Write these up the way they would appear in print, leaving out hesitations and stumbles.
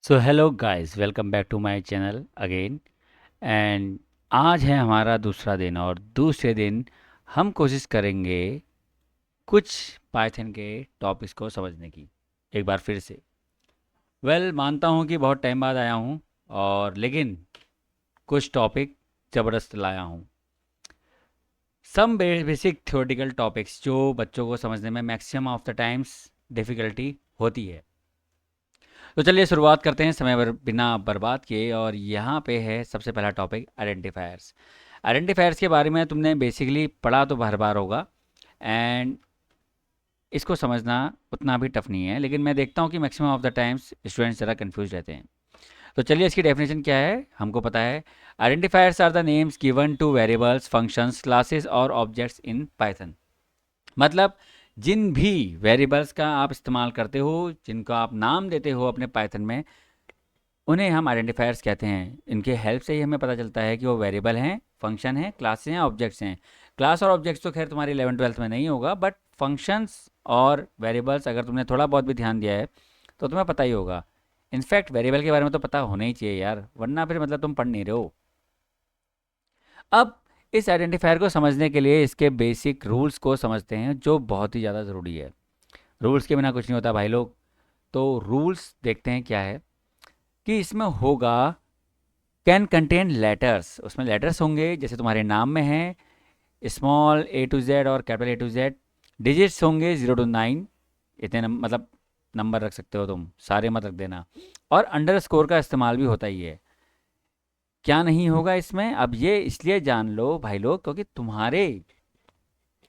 So hello guys, welcome back to my channel again. And आज है हमारा दूसरा दिन और दूसरे दिन हम कोशिश करेंगे कुछ पाइथन के टॉपिक्स को समझने की एक बार फिर से। मानता हूँ कि बहुत टाइम बाद आया हूँ और लेकिन कुछ टॉपिक ज़बरदस्त लाया हूँ। सम बेसिक थ्योरेटिकल टॉपिक्स जो बच्चों को समझने में maximum of the times difficulty होती है। तो चलिए शुरुआत करते हैं समय बिना बर्बाद किए। और यहाँ पे है सबसे पहला टॉपिक, आइडेंटिफायर्स। आइडेंटिफायर्स के बारे में तुमने बेसिकली पढ़ा तो भर बार होगा एंड इसको समझना उतना भी टफ नहीं है, लेकिन मैं देखता हूँ कि maximum of the times students ज़रा कंफ्यूज रहते हैं। तो चलिए इसकी डेफिनेशन क्या है हमको पता है। Identifiers are the names given to variables, functions, classes और ऑब्जेक्ट्स इन पाइथन। मतलब जिन भी वेरिएबल्स का आप इस्तेमाल करते हो, जिनको आप नाम देते हो अपने पाइथन में, उन्हें हम आइडेंटिफायर्स कहते हैं। इनके हेल्प से ही हमें पता चलता है कि वो वेरिएबल हैं, फंक्शन हैं, क्लासेस हैं, ऑब्जेक्ट्स हैं। क्लास और ऑब्जेक्ट्स तो खैर तुम्हारी 11th-12th में नहीं होगा, बट फंक्शंस और वेरिएबल्स अगर तुमने थोड़ा बहुत भी ध्यान दिया है तो तुम्हें पता ही होगा। इनफैक्ट वेरिएबल के बारे में तो पता होना ही चाहिए यार, वरना फिर मतलब तुम पढ़ नहीं रहे हो। अब इस आइडेंटिफायर को समझने के लिए इसके बेसिक रूल्स को समझते हैं, जो बहुत ही ज़्यादा ज़रूरी है। रूल्स के बिना कुछ नहीं होता भाई लोग। तो रूल्स देखते हैं क्या है कि इसमें होगा कैन कंटेन लेटर्स। उसमें लेटर्स होंगे जैसे तुम्हारे नाम में है, स्मॉल ए टू जेड और capital A to Z. Digits होंगे 0 to 9, इतने मतलब नंबर रख सकते हो तुम, सारे मत रख देना। और अंडर स्कोर का इस्तेमाल भी होता ही है। क्या नहीं होगा इसमें, अब ये इसलिए जान लो भाई लोग क्योंकि तुम्हारे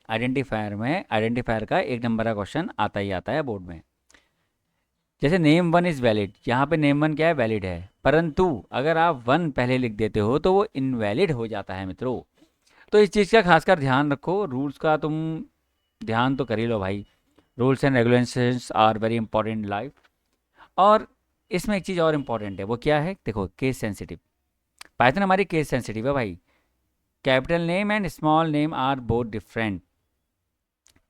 आइडेंटिफायर में आइडेंटिफायर का 1 नंबर का क्वेश्चन आता ही आता है बोर्ड में। जैसे नेम वन इज़ वैलिड, यहाँ पे नेम वन क्या है, वैलिड है, परंतु अगर आप वन पहले लिख देते हो तो वो इनवैलिड हो जाता है मित्रों। तो इस चीज़ का खासकर ध्यान रखो। रूल्स का तुम ध्यान तो कर ही लो भाई। Rules and regulations are very important in life. और इसमें एक चीज़ और इम्पॉर्टेंट है, वो क्या है देखो, केस सेंसिटिव। पाइथन हमारी केस सेंसिटिव है भाई। Capital name and small name are both different.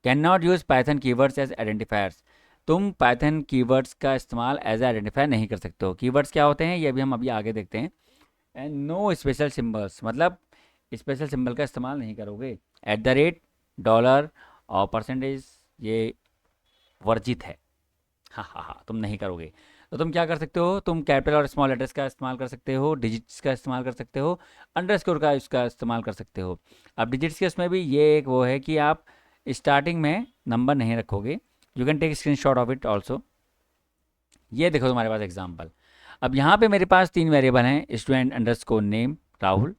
Can not use Python keywords as identifiers. तुम पाइथन कीवर्ड्स का इस्तेमाल एज आइडेंटिफायर नहीं कर सकते हो। कीवर्ड्स क्या होते हैं ये भी हम अभी आगे देखते हैं। एंड नो स्पेशल सिंबल्स, मतलब स्पेशल सिंबल का इस्तेमाल नहीं करोगे। एट द रेट, डॉलर और परसेंटेज, ये वर्जित है। हाँ हाँ हाँ, तुम नहीं करोगे। तो तुम क्या कर सकते हो, तुम कैपिटल और स्मॉल लेटर्स का इस्तेमाल कर सकते हो, डिजिट्स का इस्तेमाल कर सकते हो, अंडरस्कोर का इसका इस्तेमाल कर सकते हो। अब डिजिट्स के उसमें भी ये एक वो है कि आप स्टार्टिंग में नंबर नहीं रखोगे। You can take screenshot of it also. ये देखो तुम्हारे पास एग्जाम्पल। अब यहाँ पे मेरे पास 3 वेरिएबल हैं, student underscore name Rahul,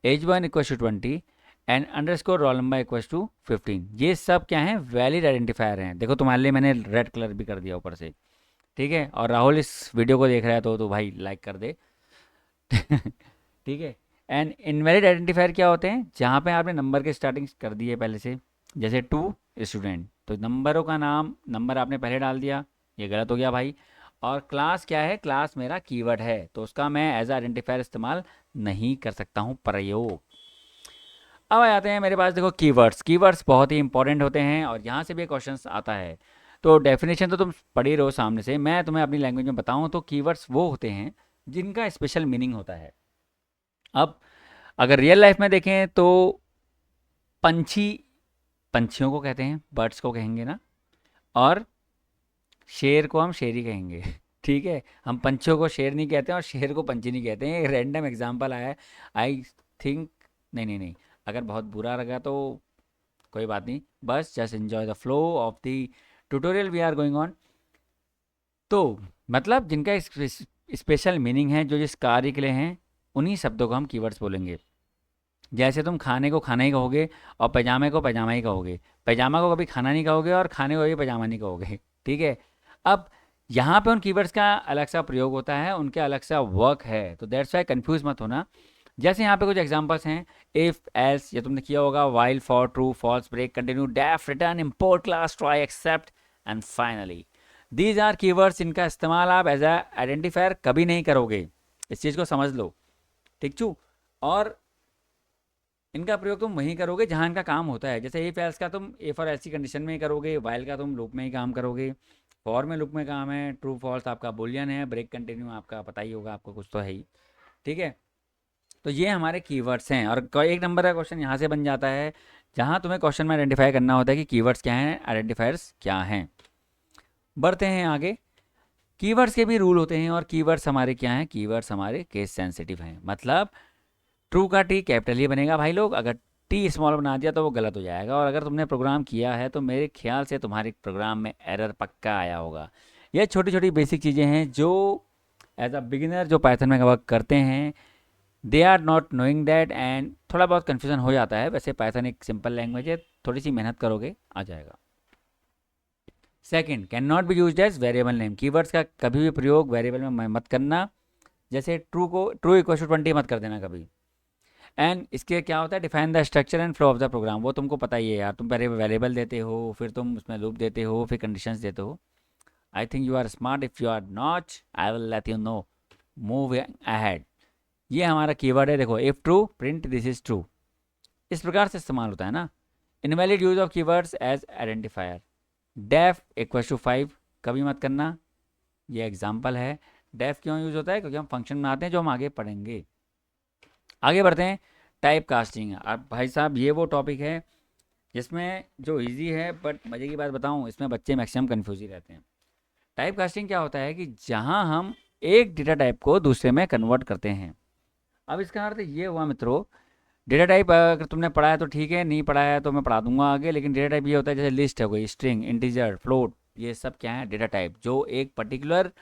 age one equal to 20 and underscore roll number equal to 15। ये सब क्या है, वैलिड आइडेंटिफायर हैं। देखो तुम्हारे लिए मैंने रेड कलर भी कर दिया ऊपर से, ठीक है। और राहुल इस वीडियो को देख रहा है तो भाई लाइक कर दे। ठीक है। एंड इनवैलिड आइडेंटिफायर क्या होते हैं, जहाँ पे आपने नंबर के स्टार्टिंग कर दी है पहले से, जैसे टू स्टूडेंट, तो नंबरों का नाम नंबर आपने पहले डाल दिया, ये गलत हो गया भाई। और क्लास क्या है, क्लास मेरा कीवर्ड है तो उसका मैं एज आइडेंटिफायर इस्तेमाल नहीं कर सकता हूँ, प्रयोग। अब आ जाते हैं मेरे पास, देखो कीवर्ड्स। कीवर्ड्स बहुत ही इंपॉर्टेंट होते हैं और यहाँ से भी क्वेश्चन आता है। तो डेफिनेशन तो तुम पढ़ ही रहो सामने से, मैं तुम्हें अपनी लैंग्वेज में बताऊँ तो कीवर्ड्स वो होते हैं जिनका स्पेशल मीनिंग होता है। अब अगर रियल लाइफ में देखें तो पंछी, पंछियों को कहते हैं, बर्ड्स को कहेंगे ना। और शेर को हम शेर ही कहेंगे। ठीक है, हम पंछियों को शेर नहीं कहते हैं और शेर को पंछी नहीं कहते हैं। एक रैंडम एग्जांपल आया है, आई थिंक। नहीं नहीं नहीं, अगर बहुत बुरा लगा तो कोई बात नहीं, बस just enjoy the flow of the tutorial we are going on. तो मतलब जिनका स्पेशल मीनिंग है, जो जिस कार्य के लिए हैं, उन्हीं शब्दों को हम कीवर्ड्स बोलेंगे। जैसे तुम खाने को खाना ही कहोगे और पैजामे को पैजामा ही कहोगे। पैजामा को कभी खाना नहीं कहोगे और खाने को कभी पैजामा नहीं कहोगे। ठीक है। अब यहाँ पे उन कीवर्ड्स का अलग सा प्रयोग होता है, उनके अलग सा वर्क है, तो दैट्स वाई कंफ्यूज मत होना। जैसे यहाँ पे कुछ एग्जांपल्स हैं, इफ एल्स, ये तुमने किया होगा, while, for, true, false, break, continue, def, return, import, class, try, except and finally. These are keywords, इनका इस्तेमाल आप एज ए आइडेंटिफायर कभी नहीं करोगे। इस चीज़ को समझ लो, ठीक चू। और इनका प्रयोग तुम वहीं करोगे जहाँ इनका काम होता है। जैसे इफ एल्स का तुम ए फॉर एल्स की कंडीशन में ही करोगे, वाइल का तुम लूप में ही काम करोगे, फॉर में लूप में काम है, ट्रू फॉल्स आपका बुलियन है, ब्रेक कंटिन्यू आपका पता ही होगा, आपको कुछ तो है ही। ठीक है, तो ये हमारे कीवर्ड्स हैं। और एक नंबर का क्वेश्चन यहाँ से बन जाता है, जहाँ तुम्हें क्वेश्चन में आइडेंटिफाई करना होता है कि कीवर्ड्स क्या हैं, आइडेंटिफायर्स क्या हैं। बढ़ते हैं आगे। कीवर्ड्स के भी रूल होते हैं, और कीवर्ड्स हमारे क्या हैं, कीवर्ड्स हमारे केस सेंसिटिव हैं। मतलब ट्रू का टी कैपिटल ही बनेगा भाई लोग, अगर टी स्मॉल बना दिया तो वो गलत हो जाएगा। और अगर तुमने प्रोग्राम किया है तो मेरे ख्याल से तुम्हारे प्रोग्राम में एरर पक्का आया होगा। ये छोटी छोटी बेसिक चीज़ें हैं जो एज अ बिगिनर जो पाइथन में वर्क करते हैं, they are not knowing that, and थोड़ा बहुत कन्फ्यूजन हो जाता है। वैसे पाइथन एक सिंपल लैंग्वेज है, थोड़ी सी मेहनत करोगे आ जाएगा। Second, can not be used as variable name. Keywords का कभी भी प्रयोग वेरिएबल में मत करना। जैसे ट्रू को ट्रू इक्वल टू 20 मत कर देना कभी। एंड इसके क्या होता है, define the structure and flow of the program. वो तुमको पता ही है यार, तुम पहले वेरिएबल देते हो, फिर तुम उसमें लूप देते हो, फिर कंडीशंस देते हो। I think you are smart, if you are not I will let you know, move ahead. ये हमारा कीवर्ड है, देखो, if true print this is true, इस प्रकार से इस्तेमाल होता है ना। Invalid use of keywords as identifier. Def equal to 5 कभी मत करना, ये एग्जाम्पल है। डेफ क्यों यूज होता है, क्योंकि हम फंक्शन में आते हैं जो हम आगे पढ़ेंगे। आगे बढ़ते हैं। Type casting. अब भाई साहब ये वो टॉपिक है जिसमें जो इजी है, बट मज़े की बात बताऊं, इसमें बच्चे मैक्सिमम कन्फ्यूज ही रहते हैं। टाइप कास्टिंग क्या होता है कि जहां हम एक डेटा टाइप को दूसरे में कन्वर्ट करते हैं। अब इसका अर्थ ये हुआ मित्रों, डेटा टाइप अगर तुमने पढ़ा है तो ठीक है, नहीं पढ़ा है तो मैं पढ़ा दूंगा आगे। लेकिन डेटा टाइप ये होता है, जैसे लिस्ट हो गई, स्ट्रिंग, इंटीजर, फ्लोट, ये सब क्या है, डेटा टाइप, जो एक particular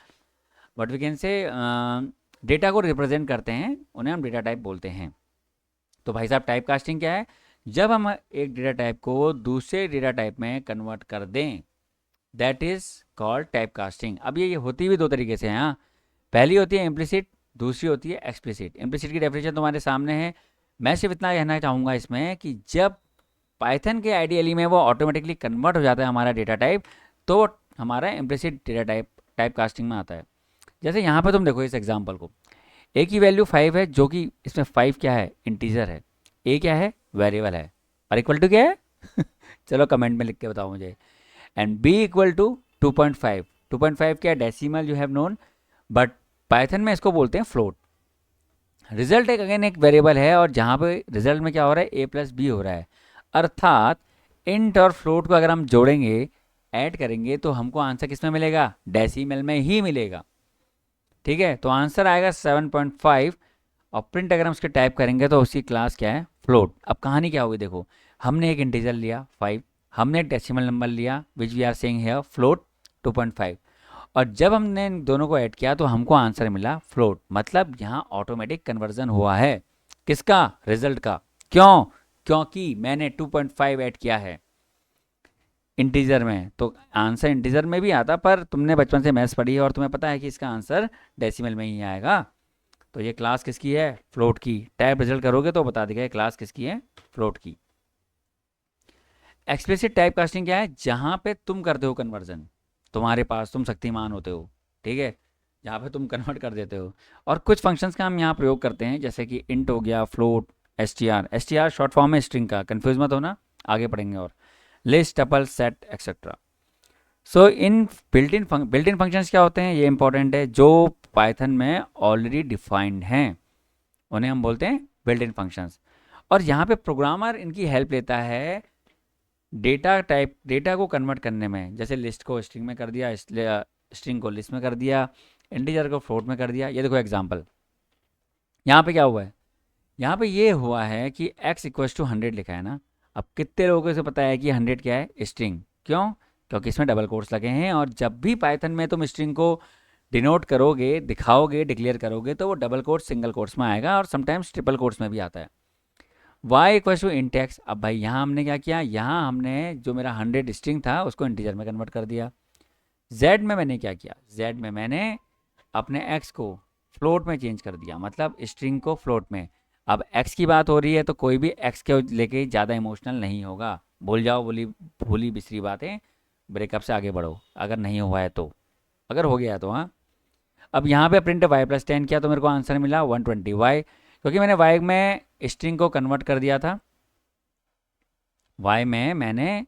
what we can say data को रिप्रेजेंट करते हैं, उन्हें हम डेटा टाइप बोलते हैं। तो भाई साहब टाइप कास्टिंग क्या है, जब हम एक डेटा टाइप को दूसरे डेटा टाइप में कन्वर्ट कर दें, that is called type casting. अब ये होती भी दो तरीके से है। हाँ, पहली होती है इम्प्लिसिट, दूसरी होती है एक्सप्लिसिट। इम्प्लिसिट की डेफिनेशन तुम्हारे सामने है। मैं सिर्फ इतना कहना चाहूँगा इसमें कि जब पाइथन के आइडियली में वो ऑटोमेटिकली कन्वर्ट हो जाता है हमारा डेटा टाइप, तो हमारा implicit data type type casting में आता है। जैसे यहाँ पे तुम देखो इस एग्जाम्पल को, ए की वैल्यू 5 है, जो कि इसमें 5 क्या है, इंटीजर है। ए क्या है, वेरिएबल है। और इक्वल टू क्या है चलो कमेंट में लिख के बताओ मुझे। And B equal to 2.5। 2.5 क्या है, decimal you have known, but Python में इसको बोलते हैं फ्लोट। रिजल्ट एक अगेन एक वेरिएबल है, और जहाँ पे रिजल्ट में क्या हो रहा है, ए प्लस बी हो रहा है। अर्थात इंट और फ्लोट को अगर हम जोड़ेंगे, ऐड करेंगे, तो हमको आंसर किस में मिलेगा, डेसिमल में ही मिलेगा। ठीक है, तो आंसर आएगा 7.5। और प्रिंट अगर हम उसके टाइप करेंगे तो उसकी क्लास क्या है, फ्लोट। अब कहानी क्या होगी, देखो, हमने एक इंटीजर लिया 5, हमने एक डेसिमल नंबर लिया which we are saying here float 2.5, और जब हमने इन दोनों को ऐड किया तो हमको आंसर मिला फ्लोट। मतलब यहाँ ऑटोमेटिक कन्वर्जन हुआ है, किसका, रिजल्ट का। क्यों, क्योंकि मैंने 2.5 ऐड किया है इंटीजर में, तो आंसर इंटीजर में भी आता, पर तुमने बचपन से मैथ्स पढ़ी है और तुम्हें पता है कि इसका आंसर डेसिमल में ही आएगा। तो ये क्लास किसकी है, फ्लोट की। टाइप रिजल्ट करोगे तो बता देगा ये क्लास किसकी है, फ्लोट की। एक्सप्लिसिट टाइप कास्टिंग क्या है, जहां पे तुम करते हो कन्वर्जन, तुम्हारे पास तुम शक्तिमान होते हो, ठीक है, जहाँ पे तुम कन्वर्ट कर देते हो। और कुछ फंक्शंस का हम यहाँ प्रयोग करते हैं, जैसे कि इंट हो गया, float, S T R short form है स्ट्रिंग का, कंफ्यूज मत होना, आगे पढ़ेंगे। और list, tuple, set, etcetera. So in built in functions क्या होते हैं, ये इंपॉर्टेंट है, जो पाइथन में ऑलरेडी डिफाइंड हैं, उन्हें हम बोलते हैं बिल्ट इन फंक्शंस। और यहाँ पे प्रोग्रामर इनकी हेल्प लेता है डेटा को कन्वर्ट करने में। जैसे लिस्ट को स्ट्रिंग में कर दिया, स्ट्रिंग को लिस्ट में कर दिया, इंटीजर को फ्लोट में कर दिया। ये देखो एग्जांपल, यहाँ पे क्या हुआ है, यहाँ पे ये हुआ है कि x इक्वल्स टू 100 लिखा है ना। अब कितने लोगों से पता है कि 100 क्या है, स्ट्रिंग। क्यों, क्योंकि इसमें डबल कोट्स लगे हैं, और जब भी पाइथन में तुम स्ट्रिंग को डिनोट करोगे, दिखाओगे, डिक्लेयर करोगे, तो वो डबल कोट्स, सिंगल कोट्स में आएगा, और समटाइम्स ट्रिपल कोट्स में भी आता है। y equals to int X. अब भाई यहाँ हमने क्या किया, यहाँ हमने जो मेरा 100 स्ट्रिंग था उसको इंटीजर में कन्वर्ट कर दिया। z में मैंने क्या किया, z में मैंने अपने x को फ्लोट में चेंज कर दिया, मतलब स्ट्रिंग को फ्लोट में। अब x की बात हो रही है तो कोई भी x के लेके ज़्यादा इमोशनल नहीं होगा। भूल जाओ भूली बिसरी बातें, ब्रेकअप से आगे बढ़ो, अगर नहीं हुआ है तो, अगर हो गया है तो। हाँ, अब यहाँ पे प्रिंट y+10 किया तो मेरे को आंसर मिला 120 y, क्योंकि मैंने y में स्ट्रिंग को कन्वर्ट कर दिया था, y में मैंने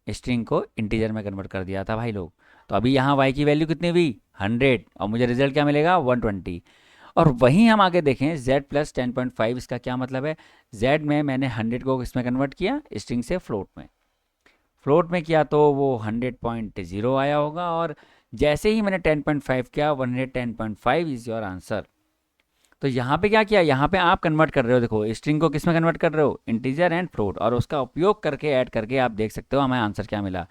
स्ट्रिंग को इंटीजर में कन्वर्ट कर दिया था भाई लोग। तो अभी यहाँ y की वैल्यू कितनी हुई 100 और मुझे रिजल्ट क्या मिलेगा 120। और वहीं हम आगे देखें z प्लस 10.5, इसका क्या मतलब है, z में मैंने 100 को किसमें कन्वर्ट किया, स्ट्रिंग से फ्लोट में, फ्लोट में किया तो वो 100.0 आया होगा। और जैसे ही मैंने 10.5 किया 110.5 इज योर आंसर। तो यहाँ पे क्या किया, यहाँ पे आप कन्वर्ट कर रहे हो, देखो स्ट्रिंग को किस में कन्वर्ट कर रहे हो, इंटीजर एंड फ्लोट, और उसका उपयोग करके ऐड करके आप देख सकते हो हमें आंसर क्या मिला।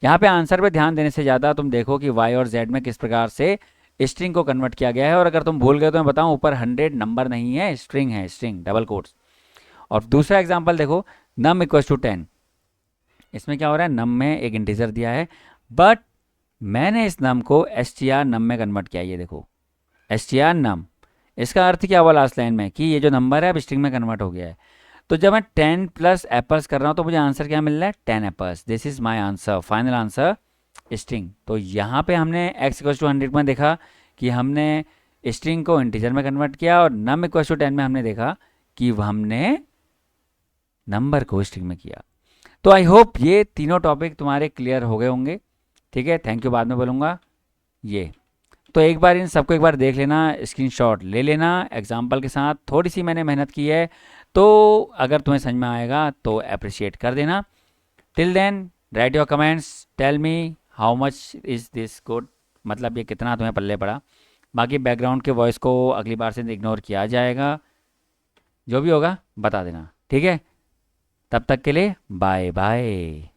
यहाँ पे आंसर पे ध्यान देने से ज़्यादा तुम देखो कि y और z में किस प्रकार से स्ट्रिंग को कन्वर्ट किया गया है। और अगर तुम भूल गए तो मैं बताऊँ, ऊपर 100 नंबर नहीं है, स्ट्रिंग है, स्ट्रिंग डबल कोट्स। और दूसरा एग्जाम्पल देखो, नम इक्वल टू 10, इसमें क्या हो रहा है, नम में एक इंटीजर दिया है, बट मैंने इस नम को str नम में कन्वर्ट किया, ये देखो str नम। इसका अर्थ क्या हुआ लास्ट लाइन में, कि ये जो नंबर है अब स्ट्रिंग में कन्वर्ट हो गया है। तो जब मैं 10 प्लस एप्पल्स कर रहा हूँ तो मुझे आंसर क्या मिल रहा है, 10 apples, this is my answer, final answer string. तो यहाँ पे हमने x इक्वल टू 100 में देखा कि हमने स्ट्रिंग को इंटीजर में कन्वर्ट किया, और नम इक्वल टू 10 में हमने देखा कि हमने नंबर को स्ट्रिंग में किया। तो आई होप ये तीनों टॉपिक तुम्हारे क्लियर हो गए होंगे। ठीक है, थैंक यू, बाद में बोलूँगा ये। तो एक बार इन सबको एक बार देख लेना, स्क्रीनशॉट ले लेना एग्जाम्पल के साथ, थोड़ी सी मैंने मेहनत की है, तो अगर तुम्हें समझ में आएगा तो अप्रिशिएट कर देना। Till then write your comments, tell me how much is this good, मतलब ये कितना तुम्हें पल्ले पड़ा। बाकी बैकग्राउंड के वॉइस को अगली बार से इग्नोर किया जाएगा, जो भी होगा बता देना, ठीक है। तब तक के लिए बाय बाय।